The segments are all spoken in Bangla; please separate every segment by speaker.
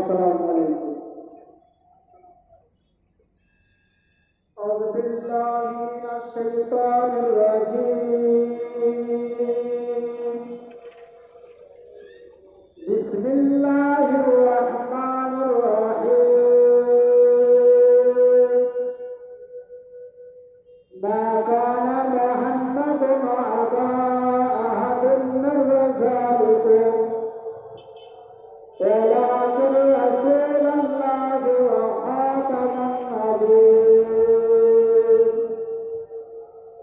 Speaker 1: আসসালামু আলাইকুম। আউযু বিল্লাহি মিনাশ শাইতানির রাজীম। বিসমিল্লাহির রাহমানির রাহিম। মা কানা মুহাম্মাদুন আবা আহাদিন মির রিজালিকুম ولكن رسول الله وخاتم النبيين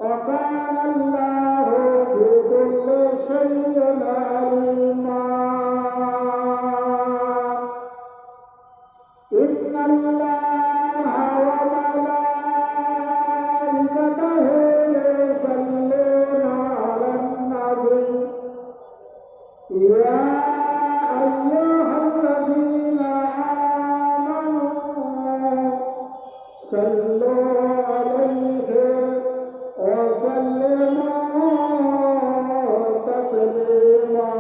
Speaker 1: وكان الله بكل شيء عليما إن الله وملائكته يصلون على النبي يا أيها الذين آمنوا صلوا عليه وسلموا تسليما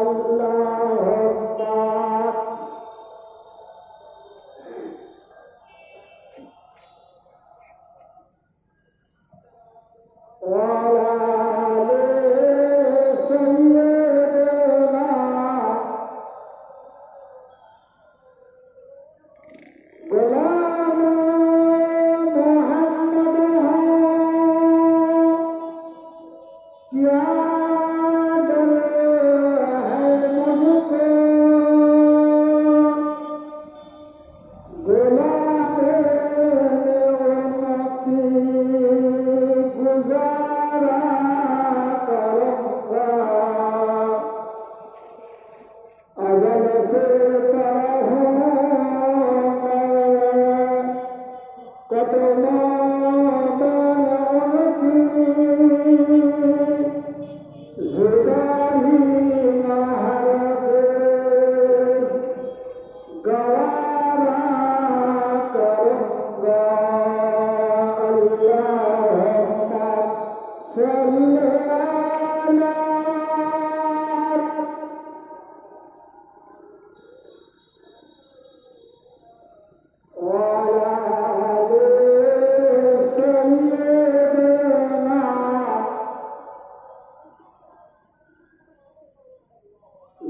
Speaker 1: اللهم وعلى آل سيدنا غلام محمد क्या डर है मुझको गुलाम उम्मती गुजारा करूंगा अजल से कहूँ मैं कदमों जुदाई ना हरगिज़ गवारा करूंगा अल्लाहुम्मा सल्ली अला وعلى آل سيدنا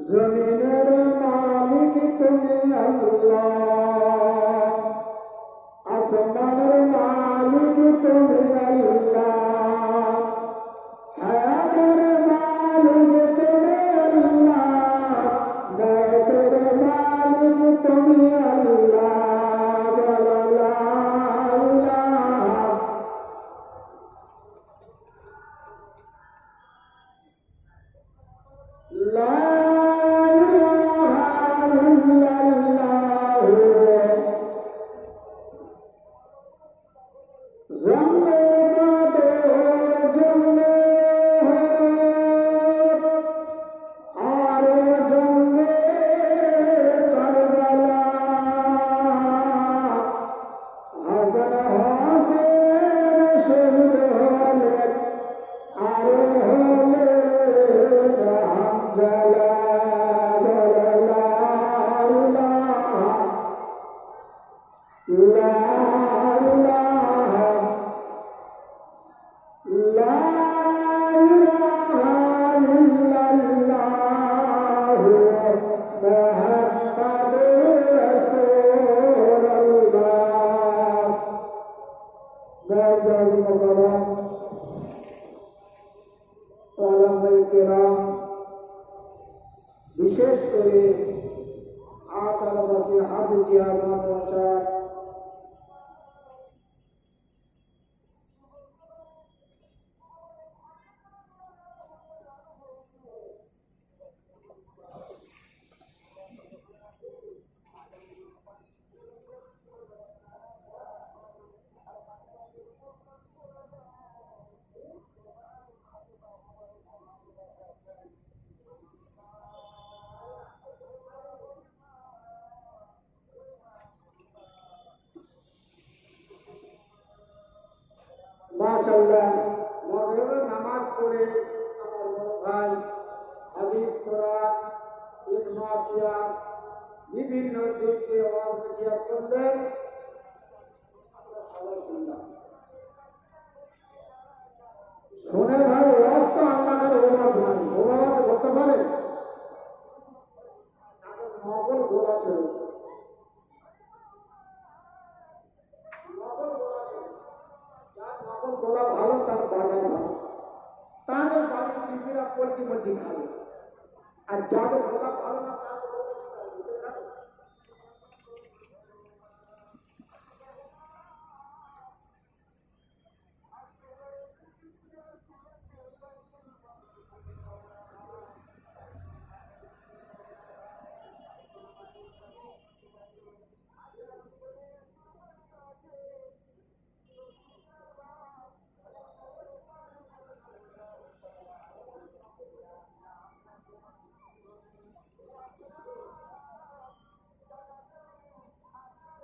Speaker 1: জমিনের মালিক তুমি আল্লাহ আসমানের মালিক তুমি আল্লাহ হায়াতের মালিক তুমি আল্লাহ মওতের মালিক তুমি আল্লাহ বলো লা ইলাহা লা বিশেষ করে আতালবাসী হাফিজ জিয়াদ মাদ্রাসা মাশাআল্লাহ মাগরিবের নামাজ পড়ে আমার বড় ভাই হাবিব তোরা ইসমাতিয়া বিভিন্ন দিকে অনজিয়া করলেন। আমরা সবাই শুনলাম, শুনে ভাই ওয়াজ তো আল্লাহর ওবাদ নাই, ওবাদ হতে পারে তাদের নকল গোলা চলেছে, নকল গোলা চলেছে। যার নকল গোলা ভালো তার বাজার ভালো, তাদের বাড়ির বিবিরা পোল্ট্রি মোল্ট্রি খাবে, আর যাদের গোলা ভালো না তাদের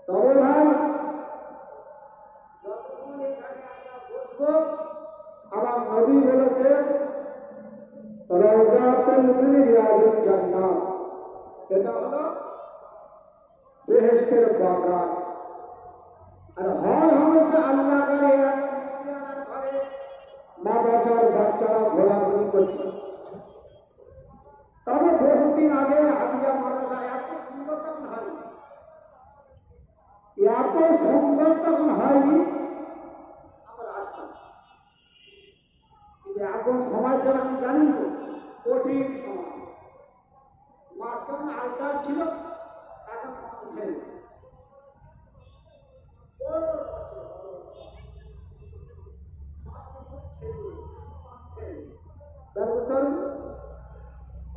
Speaker 1: তবে ভাই যতক্ষণ এখানে আমরা বসবো, আমার নবী বলেছে রাউযাতুল মিন রিয়াদিল জান্নাহ, এটা হলো বেহেশতের বাগান। আর হয় হচ্ছে আল্লাহ করে ঘরে মাদ্রাসার বাচ্চারা ঘোরাঘুরি করছে। তবে বহুদিন আগে হাদিয়া মাদ্রাসা এত সুন্দর তখন হয়নি, এত সুন্দর তখন হয়নি, আমরা আসতাম। কিন্তু এখন সমাজের আমি জানি তো কঠিন সমাজ, মাঝখানে আলকার ছিল, এখন উঠে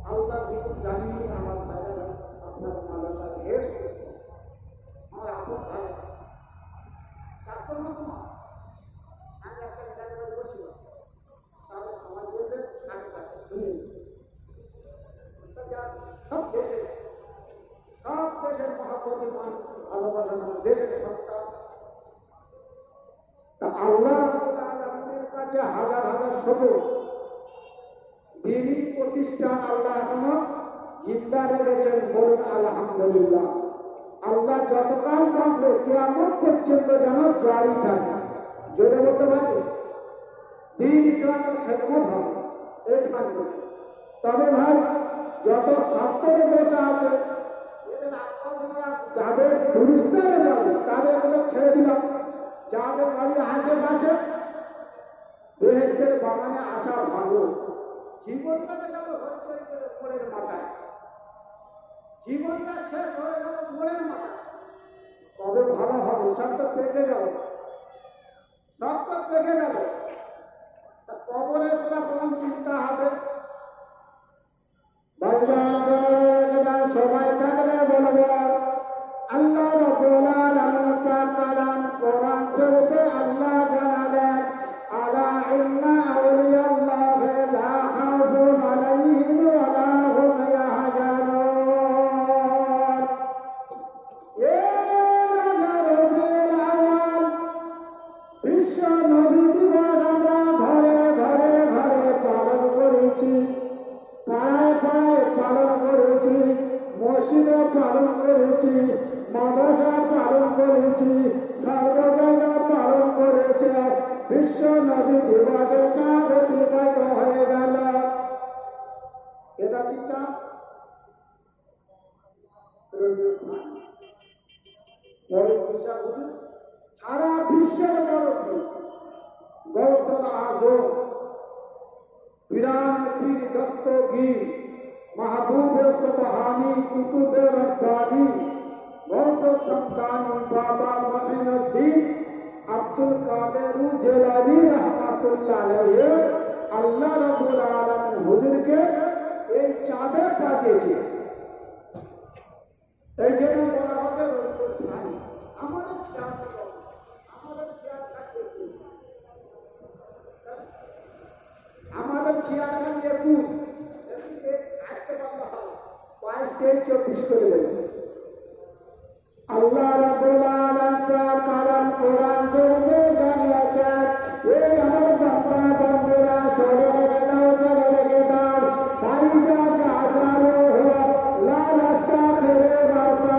Speaker 1: আল্লাহ কিছু জানি আমার ভাইরা আপনার মালাটা হেস আমার আপন ভাই ডাক্তার মতো আমি একটা ডাক্তার বসছিল, তাহলে সমাজ বলতে সব দেশের মহাপতি মানুষ ভালোবাসা আমার দেশের সত্তা। তা আল্লাহ আমাদের কাছে হাজার হাজার শুকর, দিনী প্রতিষ্ঠান আল্লাহ এখনো জিন্দা রেখেছেন, বলুন আলহামদুলিল্লাহ। আল্লাহ যতকাল বাঁচবে কিয়ামত পর্যন্ত যেন জারি থাকে, জোরে বলতে পারে দিন ইসলামের খেদমত হবে এই থাকবে। তবে ভাই যত ছাত্রের বসে আছে যাদের দুরুস্তারে যাবে তাদের ছেড়ে দিলাম, যাদের বাড়ি আশেপাশে বেহেশতের বাগানে আসা ভালো। জীবনটাকে গেল মোড়ের মাথায়, জীবনটা শেষ হয়ে গেল মোড়ের মাথায়, তবে ভালো হবে। সব তো পেকে গেল, সব তো পেকে গেল, কবরের কথা কোন চিন্তা হবে? সবাই থাকলে বলবো আল্লাহ রাব্বুল আলামিন কালাম কোরআন শরীফে আল্লাহ জানালেন আলা ইন্না আউলিয়াল্লাহি লা খাউফুন আলাইহিম ওয়া লা হুম ইয়াহজানুন। এ রবিউল আউয়াল বিশ্ব নবী দিবস আমরা ঘরে ঘরে ঘরে পালন করেছি, পাড়ায় পাড়ায় পালন করেছি, মসজিদে পালন করেছি, মাদ্রাসা পালন করেছি, সর্বজায়গা পালন করেছে। বিশ্ব নবী দিবসের চাঁদ অতিবাহিত হয়ে গেল। এটা কি চাঁদ? সারা বিশ্বের বরফ গৌসল আজম পিরান পীর দস্তগীর महबूब सुबहानी कुतुब रब्बानी गौस शमदानी बाबा महीनुद्दीन अब्दुल कादिर जिलानी रहमतुल्लाह अलैहि আল্লাহ রাব্বুল আলামিন হুজুরকে এই চাঁদে পাঠিয়েছে। এই জন্য বলা হবে রবিউল সানি। আমাদের খেয়াল রাখতে, আমাদের খেয়াল রাখতে, আমাদের খেয়াল রাখতে 24 করে দেবেন। আল্লাহ রাব্বুল আলামিন কালাম কোরআন শরীফে জানিয়েছেন, এই আমার বান্দা বান্দারা চলে লেগে দাও ফাইজা জাযারু লা রাস্তা ফিরে রাস্তা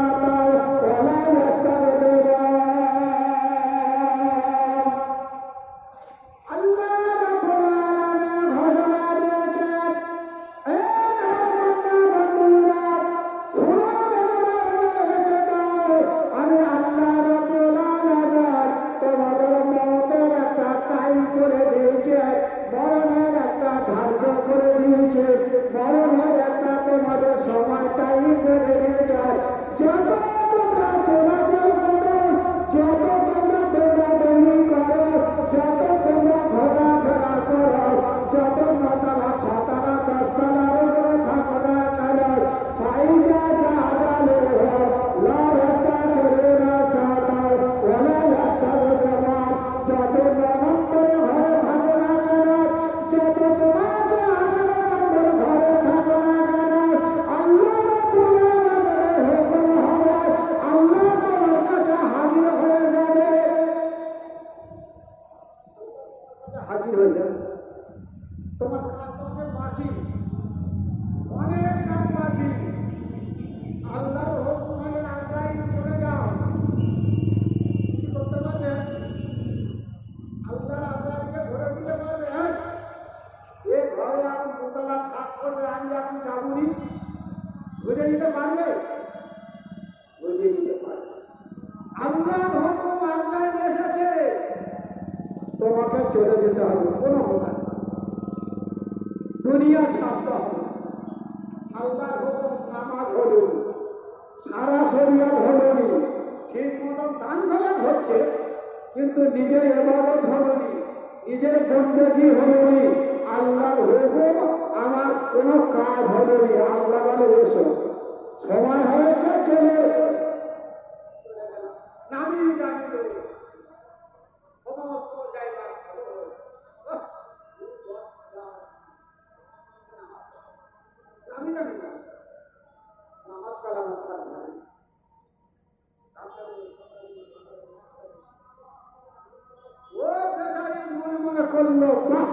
Speaker 1: শরীয়ত হলনি, ঠিক মতন দান খরচ হচ্ছে, কিন্তু নিজের ইবাদত হলনি, নিজের বন্দেগী হলনি, আল্লাহর হুকুম আমার কোনো কাজ হলনি। আল্লাহ বলে এসো, সময় হয়েছে, চলে নামিয়ে জানিয়ে সমস্ত জায়গা নামি নামি নামাজ কালাম ও বেচারি মনে মনে করলো, বাহ,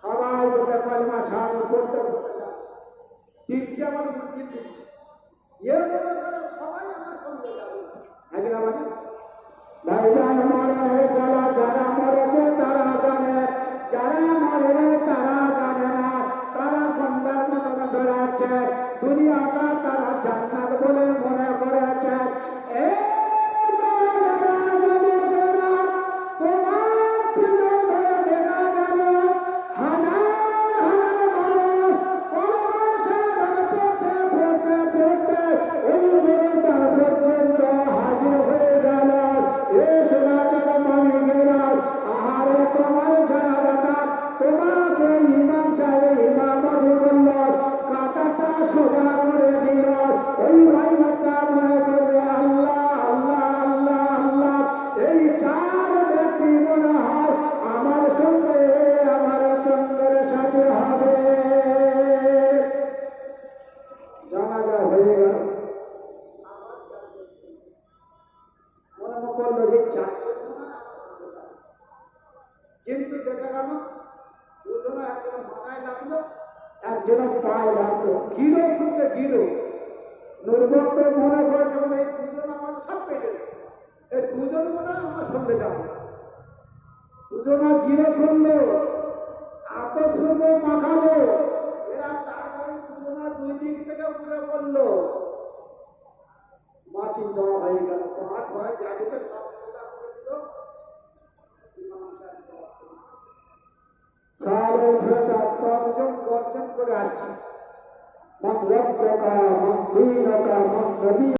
Speaker 1: সবাই বলে কলমা ছাড় করতে বসে তিনটি আমার মুক্তি দিচ্ছে, সবাই আমার সঙ্গে যাবে। ভাইজান মরে যারা যারা মরেছে তারা জানে, যারা মরে তারা জানে না, তারা সন্ধ্যার মতন বেড়াচ্ছে, দুনিয়াটা তারা জান্নাত বলে মনে করেছে। কিন্তু দেখা গেল দুজনে একজন মাথায় লাগলো, একজন পায়ে লাগলো, গিরো খুঁজে গিরো নির্ভক্ত মনে করেছে বলে এই দুজন আমার সব পেটে, এই দুজন মনে আমার সঙ্গে যাবে। দুজনা গিরো করলো, আকস্মিক মাখালো, এরা তাড়াতাড়ি দুজনা দুই দিক থেকে উড়ে পড়লো, মাটি দেওয়া হয়ে গেল, পাহাড় ভয় জায়গাতে সব সারা তর্জন গর্জন করে আসছে, মন রব্বকা মন দীনকা মন নবী।